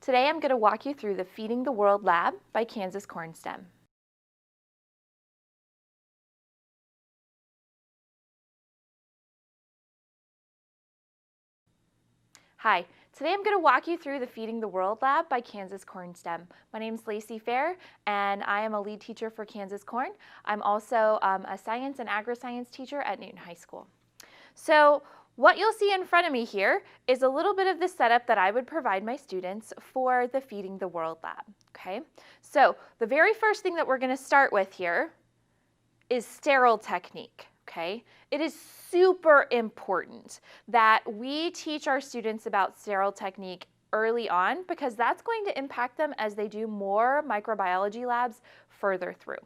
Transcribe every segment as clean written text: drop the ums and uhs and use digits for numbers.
Today I'm going to walk you through the Feeding the World lab by Kansas Corn Stem. Hi, today I'm going to walk you through the Feeding the World lab by Kansas Corn Stem. My name is Lacie and I am a lead teacher for Kansas Corn. I'm also a science and agri-science teacher at Newton High School. So what you'll see in front of me here is a little bit of the setup that I would provide my students for the Feeding the World lab. Okay, so the very first thing that we're going to start with here is sterile technique. Okay, it is super important that we teach our students about sterile technique early on because that's going to impact them as they do more microbiology labs further through.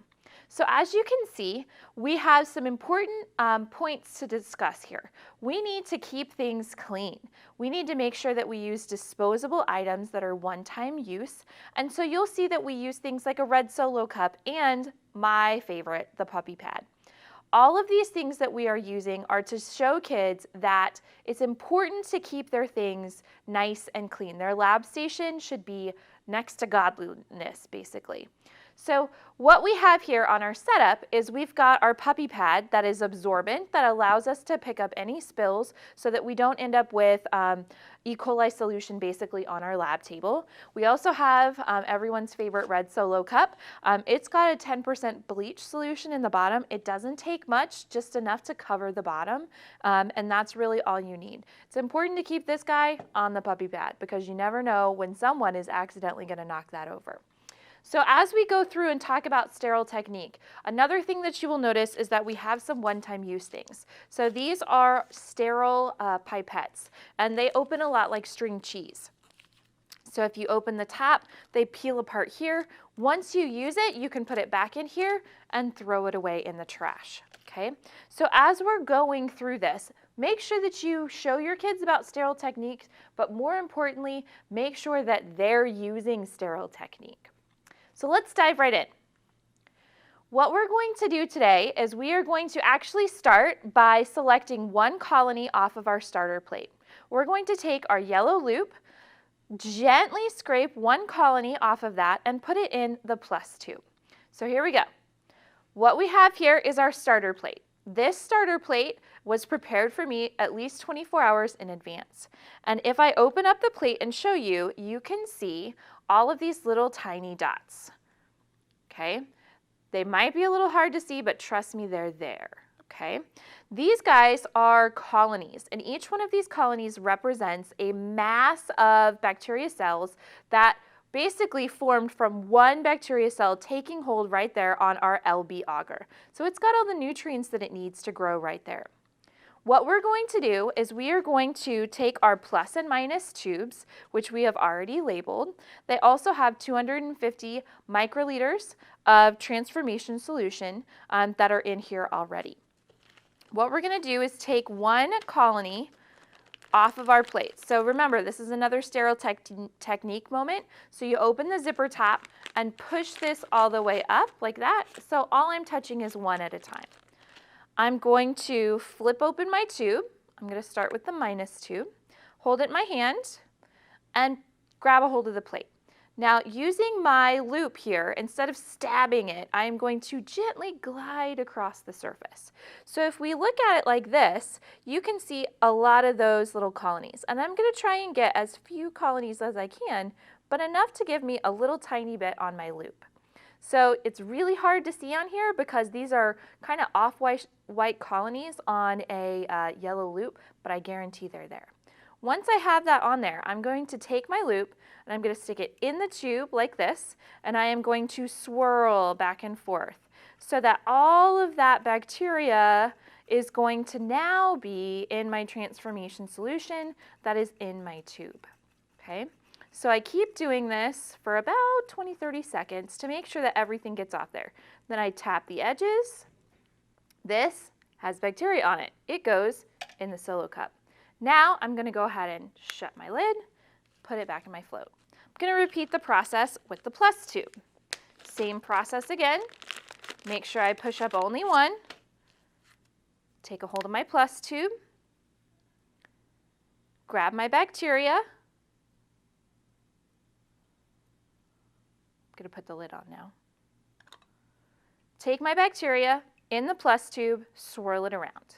So as you can see, we have some important points to discuss here. We need to keep things clean. We need to make sure that we use disposable items that are one-time use. And so you'll see that we use things like a red Solo cup and my favorite, the puppy pad. All of these things that we are using are to show kids that it's important to keep their things nice and clean. Their lab station should be next to godliness, basically. So what we have here on our setup is we've got our puppy pad that is absorbent, that allows us to pick up any spills so that we don't end up with E. coli solution basically on our lab table. We also have everyone's favorite red Solo cup. It's got a 10% bleach solution in the bottom. It doesn't take much, just enough to cover the bottom, and that's really all you need. It's important to keep this guy on the puppy pad because you never know when someone is accidentally going to knock that over. So as we go through and talk about sterile technique, another thing that you will notice is that we have some one-time use things. So these are sterile pipettes, and they open a lot like string cheese. So if you open the top, they peel apart here. Once you use it, you can put it back in here and throw it away in the trash. Okay? So as we're going through this, make sure that you show your kids about sterile techniques, but more importantly, make sure that they're using sterile technique. So let's dive right in. What we're going to do today is we are going to actually start by selecting one colony off of our starter plate. We're going to take our yellow loop, gently scrape one colony off of that and put it in the plus tube. So here we go. What we have here is our starter plate. This starter plate was prepared for me at least 24 hours in advance. And if I open up the plate and show you, you can see all of these little tiny dots. Okay? They might be a little hard to see, but trust me, they're there. Okay? These guys are colonies, and each one of these colonies represents a mass of bacteria cells that basically formed from one bacteria cell taking hold right there on our LB agar. So it's got all the nutrients that it needs to grow right there. What we're going to do is we are going to take our plus and minus tubes, which we have already labeled. They also have 250 microliters of transformation solution that are in here already. What we're going to do is take one colony off of our plate. So remember, this is another sterile technique moment. So you open the zipper top and push this all the way up like that. So all I'm touching is one at a time. I'm going to flip open my tube. I'm going to start with the minus tube, hold it in my hand, and grab a hold of the plate. Now, using my loop here, instead of stabbing it, I'm going to gently glide across the surface. So if we look at it like this, you can see a lot of those little colonies. And I'm going to try and get as few colonies as I can, but enough to give me a little tiny bit on my loop. So it's really hard to see on here because these are kind of off-white colonies on a yellow loop, but I guarantee they're there. Once I have that on there, I'm going to take my loop and I'm going to stick it in the tube like this, and I am going to swirl back and forth so that all of that bacteria is going to now be in my transformation solution that is in my tube. Okay? So I keep doing this for about 20-30 seconds to make sure that everything gets off there. Then I tap the edges. This has bacteria on it. It goes in the Solo cup. Now I'm going to go ahead and shut my lid, put it back in my float. I'm going to repeat the process with the plus tube. Same process again. Make sure I push up only one. Take a hold of my plus tube. Grab my bacteria. going to put the lid on now. Take my bacteria in the plus tube, swirl it around.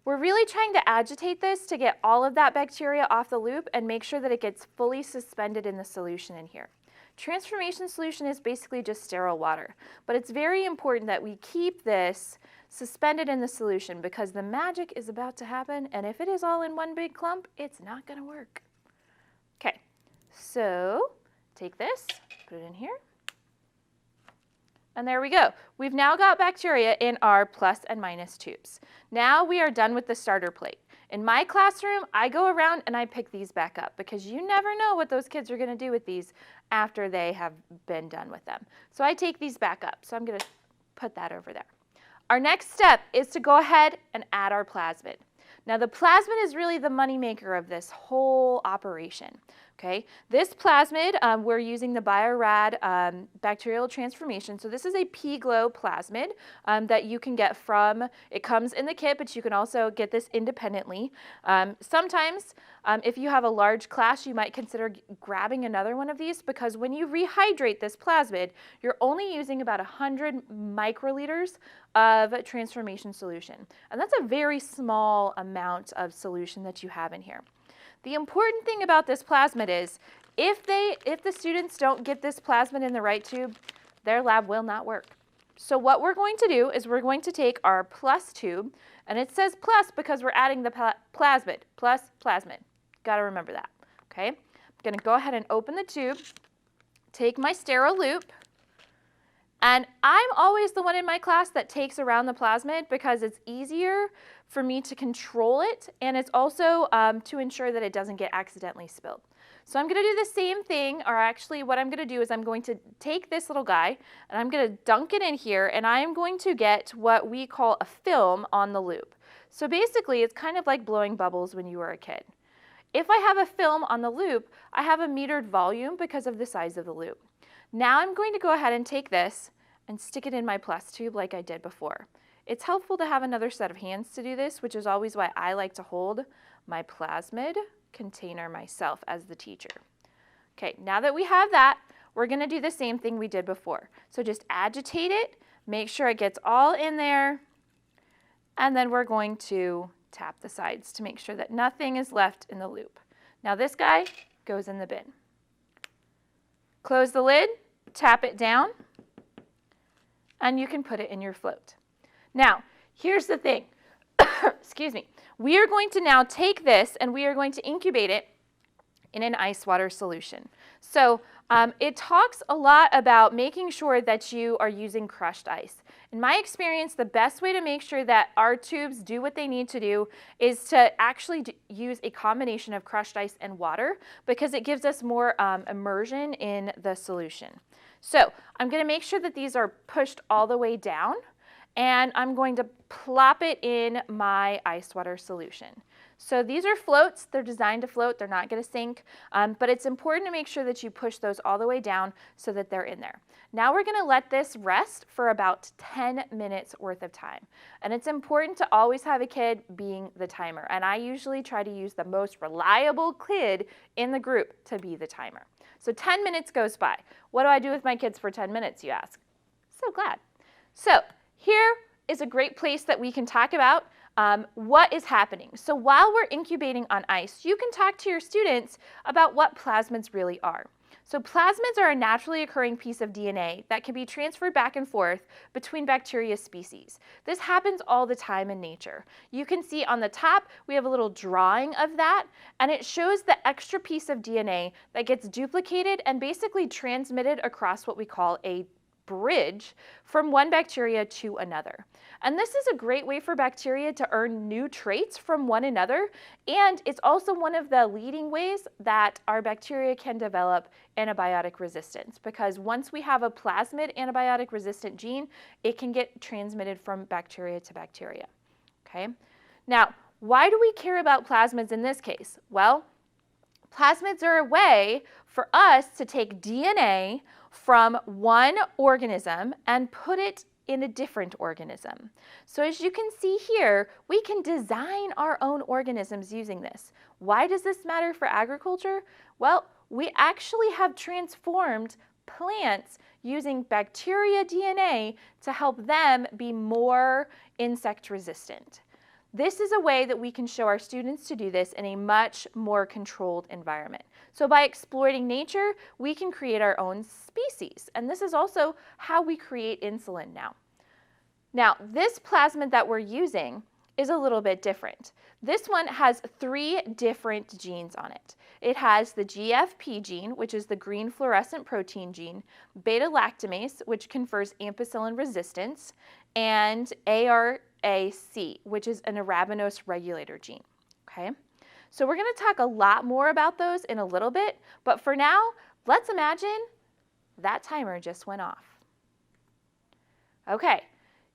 We're really trying to agitate this to get all of that bacteria off the loop and make sure that it gets fully suspended in the solution in here. Transformation solution is basically just sterile water, but it's very important that we keep this suspended in the solution because the magic is about to happen, and if it is all in one big clump, it's not going to work. Okay, so take this, put it in here, and there we go. We've now got bacteria in our plus and minus tubes. Now we are done with the starter plate. In my classroom, I go around and I pick these back up because you never know what those kids are going to do with these after they have been done with them. So I take these back up. So I'm going to put that over there. Our next step is to go ahead and add our plasmid. Now the plasmid is really the moneymaker of this whole operation. Okay, this plasmid, we're using the Bio-Rad bacterial transformation. So this is a P-Glow plasmid that you can get from, it comes in the kit, but you can also get this independently. Sometimes, if you have a large class, you might consider grabbing another one of these because when you rehydrate this plasmid, you're only using about 100 microliters of transformation solution. And that's a very small amount of solution that you have in here. The important thing about this plasmid is if the students don't get this plasmid in the right tube, their lab will not work. So what we're going to do is we're going to take our plus tube, and it says plus because we're adding the plasmid, plus plasmid. Got to remember that, okay? I'm going to go ahead and open the tube, take my sterile loop, and I'm always the one in my class that takes around the plasmid because it's easier for me to control it, and it's also to ensure that it doesn't get accidentally spilled. So I'm going to do the same thing, or actually what I'm going to do is I'm going to take this little guy and I'm going to dunk it in here, and I am going to get what we call a film on the loop. So basically it's kind of like blowing bubbles when you were a kid. If I have a film on the loop, I have a metered volume because of the size of the loop. Now I'm going to go ahead and take this and stick it in my plus tube like I did before. It's helpful to have another set of hands to do this, which is always why I like to hold my plasmid container myself as the teacher. Okay, now that we have that, we're going to do the same thing we did before. So just agitate it, make sure it gets all in there, and then we're going to tap the sides to make sure that nothing is left in the loop. Now this guy goes in the bin. Close the lid, tap it down, and you can put it in your float. Now, here's the thing. Excuse me. We are going to now take this and we are going to incubate it in an ice water solution. So it talks a lot about making sure that you are using crushed ice. In my experience, the best way to make sure that our tubes do what they need to do is to actually use a combination of crushed ice and water because it gives us more immersion in the solution. So I'm going to make sure that these are pushed all the way down, and I'm going to plop it in my ice water solution. So these are floats. They're designed to float. They're not going to sink, but it's important to make sure that you push those all the way down so that they're in there. Now we're going to let this rest for about 10 minutes worth of time. And it's important to always have a kid being the timer. And I usually try to use the most reliable kid in the group to be the timer. So 10 minutes goes by. What do I do with my kids for 10 minutes, you ask? So glad. So here is a great place that we can talk about what is happening. So while we're incubating on ice, you can talk to your students about what plasmids really are. So plasmids are a naturally occurring piece of DNA that can be transferred back and forth between bacteria species. This happens all the time in nature. You can see on the top, we have a little drawing of that, and it shows the extra piece of DNA that gets duplicated and basically transmitted across what we call a bridge from one bacteria to another. And this is a great way for bacteria to earn new traits from one another, and it's also one of the leading ways that our bacteria can develop antibiotic resistance, because once we have a plasmid antibiotic resistant gene, it can get transmitted from bacteria to bacteria. Okay? Now, why do we care about plasmids in this case? Well, plasmids are a way for us to take DNA from one organism and put it in a different organism. So as you can see here, we can design our own organisms using this. Why does this matter for agriculture? Well, we actually have transformed plants using bacteria DNA to help them be more insect resistant. This is a way that we can show our students to do this in a much more controlled environment. So by exploiting nature, we can create our own species. And this is also how we create insulin now. Now, this plasmid that we're using is a little bit different. This one has 3 different genes on it. It has the GFP gene, which is the green fluorescent protein gene, beta-lactamase, which confers ampicillin resistance, and ARAC, which is an arabinose regulator gene. Okay? So we're going to talk a lot more about those in a little bit, but for now, let's imagine that timer just went off. Okay,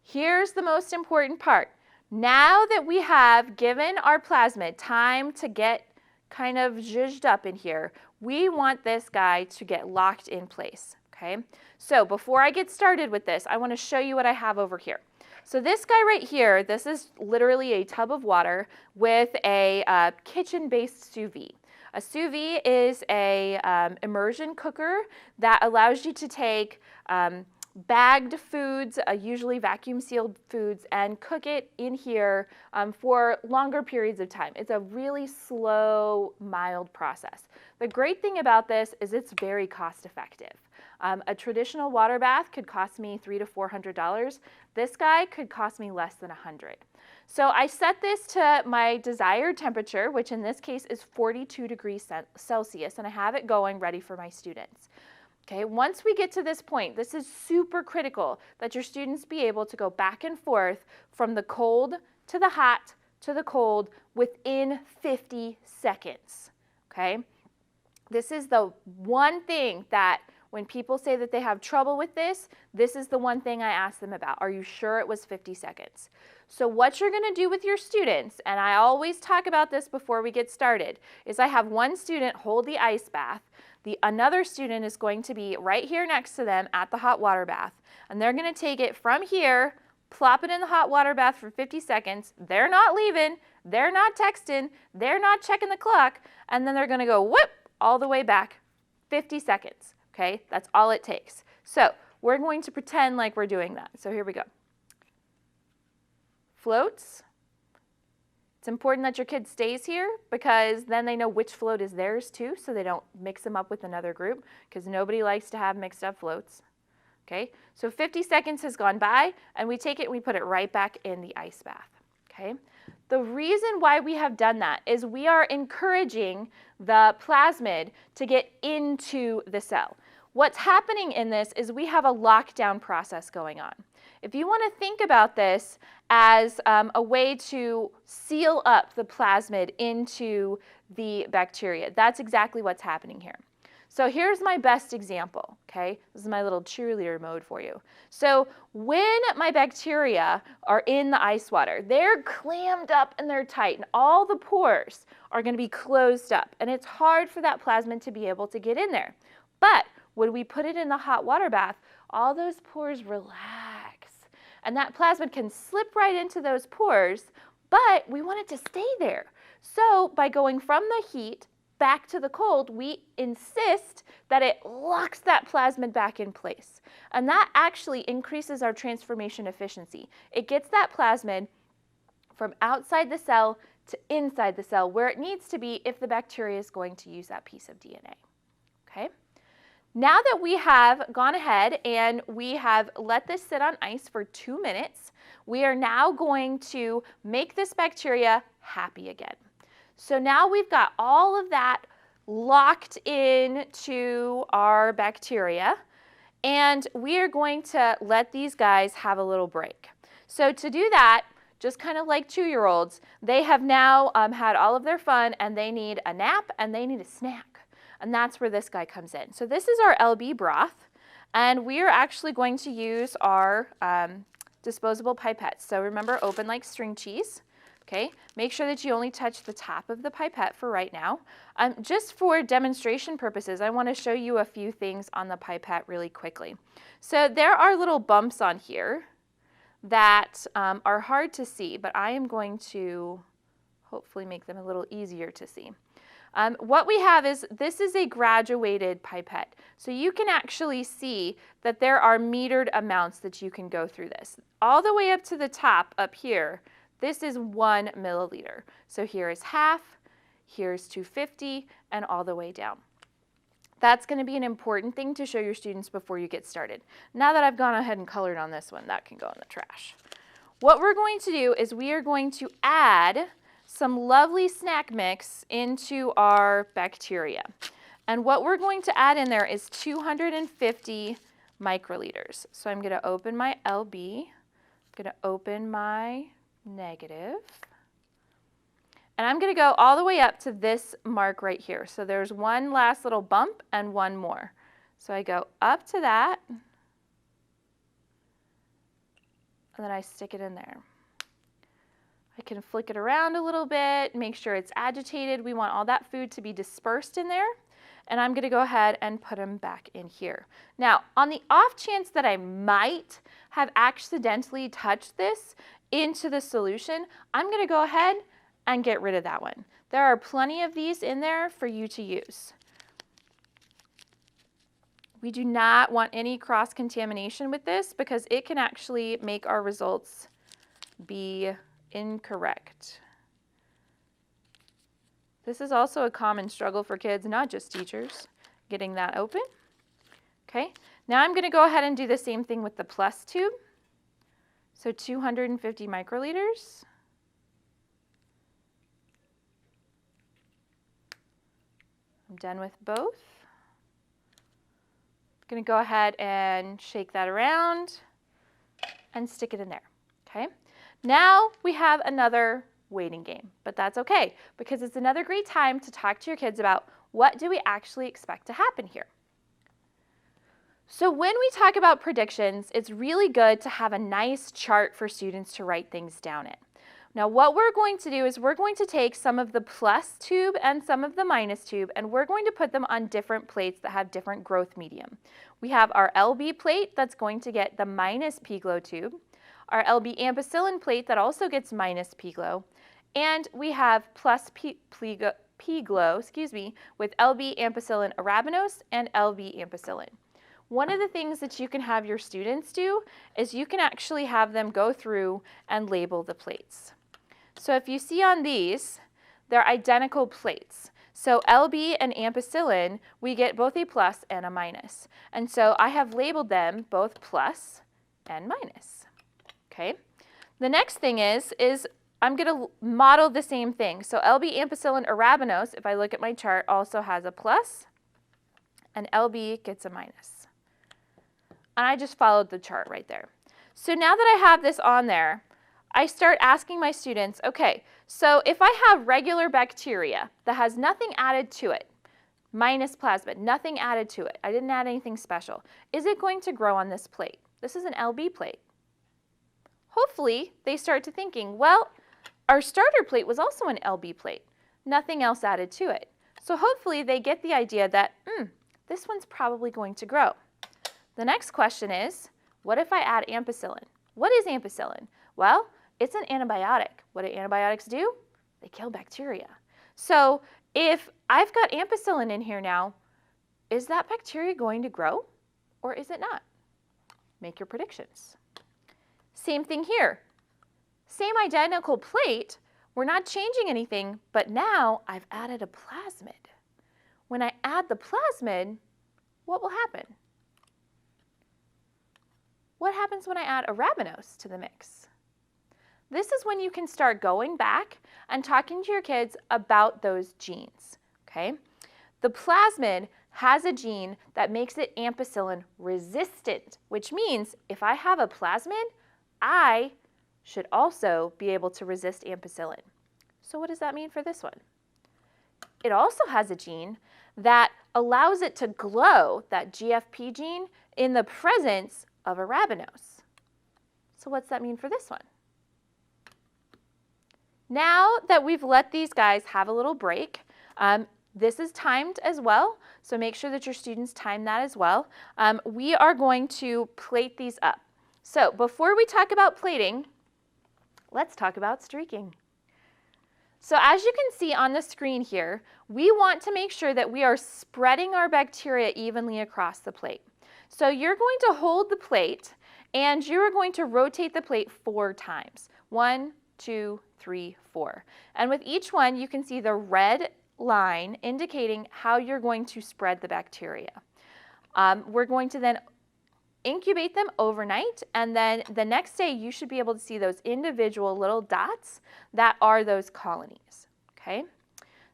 here's the most important part. Now that we have given our plasmid time to get kind of zhuzhed up in here, we want this guy to get locked in place, okay? So before I get started with this, I want to show you what I have over here. So this guy right here, this is literally a tub of water with a kitchen-based sous vide. A sous vide is a immersion cooker that allows you to take bagged foods, usually vacuum sealed foods, and cook it in here for longer periods of time. It's a really slow, mild process. The great thing about this is it's very cost effective. A traditional water bath could cost me $300 to $400. This guy could cost me less than $100. So I set this to my desired temperature, which in this case is 42 degrees Celsius, and I have it going ready for my students. Okay, once we get to this point, this is super critical that your students be able to go back and forth from the cold to the hot to the cold within 50 seconds. Okay, this is the one thing that when people say that they have trouble with this, this is the one thing I ask them about. Are you sure it was 50 seconds? So what you're going to do with your students, and I always talk about this before we get started, is I have one student hold the ice bath. Another student is going to be right here next to them at the hot water bath, and they're going to take it from here, plop it in the hot water bath for 50 seconds. They're not leaving, they're not texting, they're not checking the clock, and then they're going to go whoop all the way back, 50 seconds. Okay, that's all it takes. So we're going to pretend like we're doing that. So here we go. Floats. It's important that your kid stays here because then they know which float is theirs too, so they don't mix them up with another group because nobody likes to have mixed up floats. Okay, so 50 seconds has gone by and we take it and we put it right back in the ice bath. Okay, the reason why we have done that is we are encouraging the plasmid to get into the cell. What's happening in this is we have a lockdown process going on. If you want to think about this as a way to seal up the plasmid into the bacteria, that's exactly what's happening here. So here's my best example, okay? This is my little cheerleader mode for you. So when my bacteria are in the ice water, they're clammed up and they're tight, and all the pores are going to be closed up, and it's hard for that plasmid to be able to get in there. But when we put it in the hot water bath, all those pores relax, and that plasmid can slip right into those pores, but we want it to stay there. So by going from the heat back to the cold, we insist that it locks that plasmid back in place. And that actually increases our transformation efficiency. It gets that plasmid from outside the cell to inside the cell where it needs to be if the bacteria is going to use that piece of DNA. Okay? Now that we have gone ahead and we have let this sit on ice for 2 minutes, we are now going to make this bacteria happy again. So now we've got all of that locked into our bacteria, and we are going to let these guys have a little break. So to do that, just kind of like 2-year-olds, they have now had all of their fun and they need a nap and they need a snack. And that's where this guy comes in. So this is our LB broth, and we are actually going to use our disposable pipettes. So remember, open like string cheese. Okay, make sure that you only touch the top of the pipette for right now. Just for demonstration purposes, I want to show you a few things on the pipette really quickly. So there are little bumps on here that are hard to see, but I am going to hopefully make them a little easier to see. What we have is, this is a graduated pipette. So you can actually see that there are metered amounts that you can go through this. All the way up to the top up here, this is 1 milliliter. So here is half, here's 250, and all the way down. That's going to be an important thing to show your students before you get started. Now that I've gone ahead and colored on this one, that can go in the trash. What we're going to do is we are going to add some lovely snack mix into our bacteria. And what we're going to add in there is 250 microliters. So I'm going to open my LB, I'm going to open my negative, and I'm going to go all the way up to this mark right here. So there's one last little bump and one more. So I go up to that, and then I stick it in there. I can flick it around a little bit, make sure it's agitated. We want all that food to be dispersed in there. And I'm going to go ahead and put them back in here. Now, on the off chance that I might have accidentally touched this into the solution, I'm going to go ahead and get rid of that one. There are plenty of these in there for you to use. We do not want any cross-contamination with this because it can actually make our results be incorrect. This is also a common struggle for kids, not just teachers, getting that open. Okay, now I'm going to go ahead and do the same thing with the plus tube. So 250 microliters. I'm done with both. I'm going to go ahead and shake that around and stick it in there. Okay. Now we have another waiting game, but that's okay because it's another great time to talk to your kids about what do we actually expect to happen here. So when we talk about predictions, it's really good to have a nice chart for students to write things down in. Now what we're going to do is we're going to take some of the plus tube and some of the minus tube, and we're going to put them on different plates that have different growth medium. We have our LB plate that's going to get the minus P-glow tube, our LB ampicillin plate that also gets minus P-glow, and we have plus P-glow, with LB ampicillin arabinose and LB ampicillin. One of the things that you can have your students do is you can actually have them go through and label the plates. So if you see on these, they're identical plates. So LB and ampicillin, we get both a plus and a minus. And so I have labeled them both plus and minus. Okay. The next thing is I'm going to model the same thing. So LB ampicillin arabinose, if I look at my chart, also has a plus, and LB gets a minus. And I just followed the chart right there. So now that I have this on there, I start asking my students, okay, so if I have regular bacteria that has nothing added to it, minus plasmid, nothing added to it, I didn't add anything special, is it going to grow on this plate? This is an LB plate. Hopefully, they start to thinking, well, our starter plate was also an LB plate, nothing else added to it. So hopefully they get the idea that, this one's probably going to grow. The next question is, what if I add ampicillin? What is ampicillin? Well, it's an antibiotic. What do antibiotics do? They kill bacteria. So if I've got ampicillin in here now, is that bacteria going to grow or is it not? Make your predictions. Same thing here. Same identical plate. We're not changing anything, but now I've added a plasmid. When I add the plasmid, what will happen? What happens when I add arabinose to the mix? This is when you can start going back and talking to your kids about those genes, okay? The plasmid has a gene that makes it ampicillin resistant, which means if I have a plasmid, I should also be able to resist ampicillin. So what does that mean for this one? It also has a gene that allows it to glow, that GFP gene, in the presence of arabinose. So what's that mean for this one? Now that we've let these guys have a little break, this is timed as well, so make sure that your students time that as well. We are going to plate these up. So before we talk about plating, let's talk about streaking. So as you can see on the screen here, we want to make sure that we are spreading our bacteria evenly across the plate. So you're going to hold the plate and you're going to rotate the plate 4 times. 1, 2, 3, 4. And with each one, you can see the red line indicating how you're going to spread the bacteria. We're going to then incubate them overnight, and then the next day you should be able to see those individual little dots that are those colonies, okay?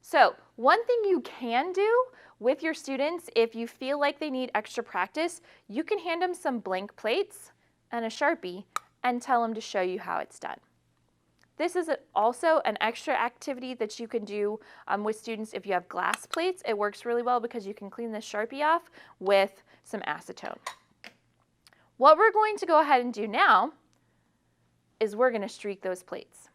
So one thing you can do with your students, if you feel like they need extra practice, you can hand them some blank plates and a Sharpie and tell them to show you how it's done. This is also an extra activity that you can do with students if you have glass plates. It works really well because you can clean the Sharpie off with some acetone. What we're going to go ahead and do now is we're going to streak those plates.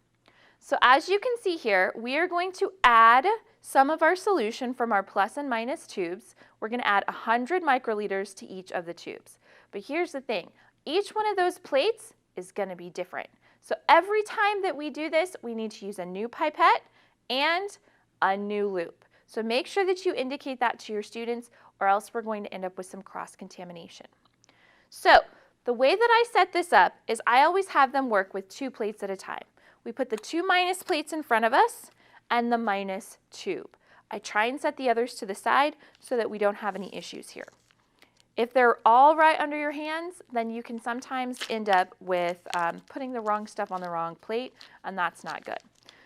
So as you can see here, we are going to add some of our solution from our plus and minus tubes. We're going to add 100 microliters to each of the tubes. But here's the thing, each one of those plates is going to be different. So every time that we do this, we need to use a new pipette and a new loop. So make sure that you indicate that to your students, or else we're going to end up with some cross-contamination. So the way that I set this up is I always have them work with 2 plates at a time. We put the 2 minus plates in front of us and the minus tube. I try and set the others to the side so that we don't have any issues here. If they're all right under your hands, then you can sometimes end up with putting the wrong stuff on the wrong plate, and that's not good.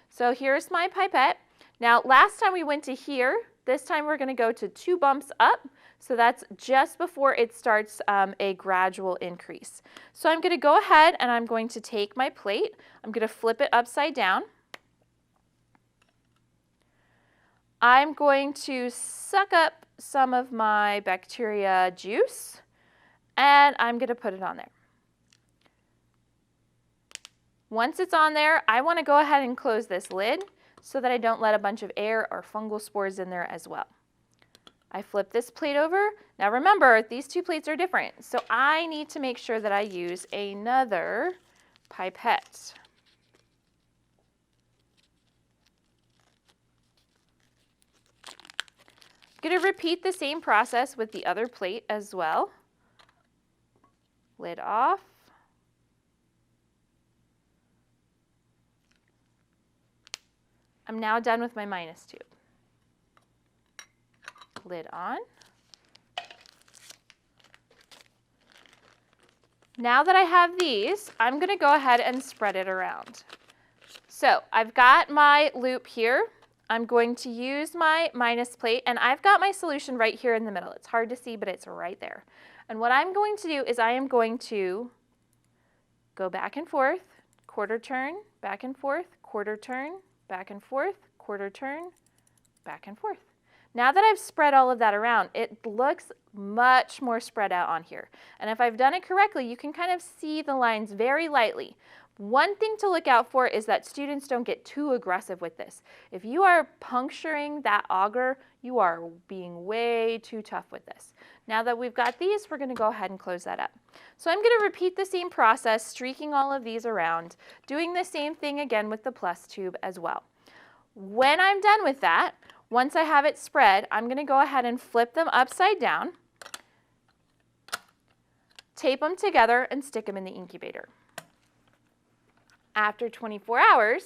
So here's my pipette. Now last time we went to here, this time we're going to go to 2 bumps up. So that's just before it starts a gradual increase. So I'm going to go ahead and I'm going to take my plate. I'm going to flip it upside down. I'm going to suck up some of my bacteria juice and I'm going to put it on there. Once it's on there, I want to go ahead and close this lid so that I don't let a bunch of air or fungal spores in there as well. I flip this plate over. Now remember, these 2 plates are different, so I need to make sure that I use another pipette. I'm going to repeat the same process with the other plate as well. Lid off. I'm now done with my minus tube. Lid on. Now that I have these, I'm going to go ahead and spread it around. So I've got my loop here. I'm going to use my minus plate, and I've got my solution right here in the middle. It's hard to see, but it's right there. And what I'm going to do is I am going to go back and forth, quarter turn, back and forth, quarter turn, back and forth, quarter turn, back and forth. Now that I've spread all of that around, it looks much more spread out on here. And if I've done it correctly, you can kind of see the lines very lightly. One thing to look out for is that students don't get too aggressive with this. If you are puncturing that auger, you are being way too tough with this. Now that we've got these, we're going to go ahead and close that up. So I'm going to repeat the same process, streaking all of these around, doing the same thing again with the plus tube as well. When I'm done with that, once I have it spread, I'm going to go ahead and flip them upside down, tape them together, and stick them in the incubator. After 24 hours,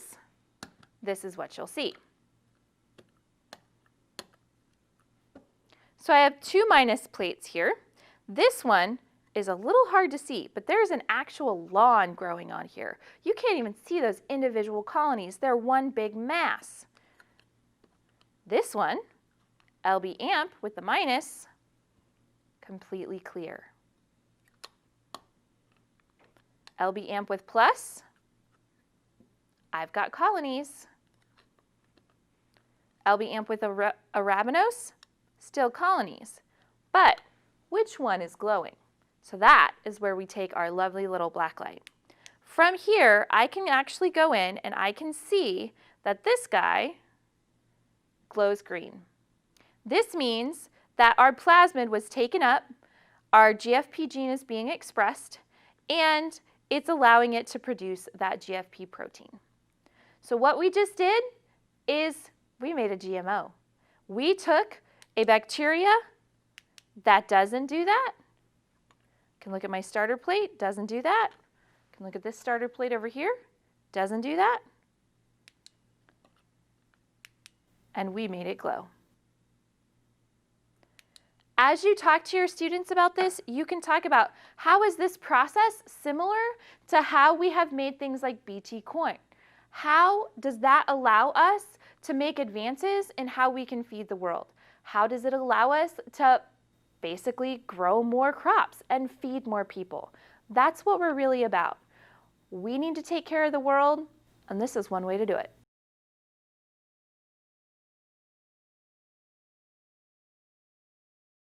this is what you'll see. So I have 2 minus plates here. This one is a little hard to see, but there's an actual lawn growing on here. You can't even see those individual colonies. They're one big mass. This one, LB amp with the minus, completely clear. LB amp with plus, I've got colonies. LB amp with arabinose, still colonies. But which one is glowing? So that is where we take our lovely little black light. From here, I can actually go in and I can see that this guy glows green. This means that our plasmid was taken up, our GFP gene is being expressed, and it's allowing it to produce that GFP protein. So what we just did is we made a GMO. We took a bacteria that doesn't do that. You can look at my starter plate, doesn't do that. You can look at this starter plate over here, doesn't do that. And we made it glow. As you talk to your students about this, you can talk about how is this process similar to how we have made things like BT corn? How does that allow us to make advances in how we can feed the world? How does it allow us to basically grow more crops and feed more people? That's what we're really about. We need to take care of the world, and this is one way to do it.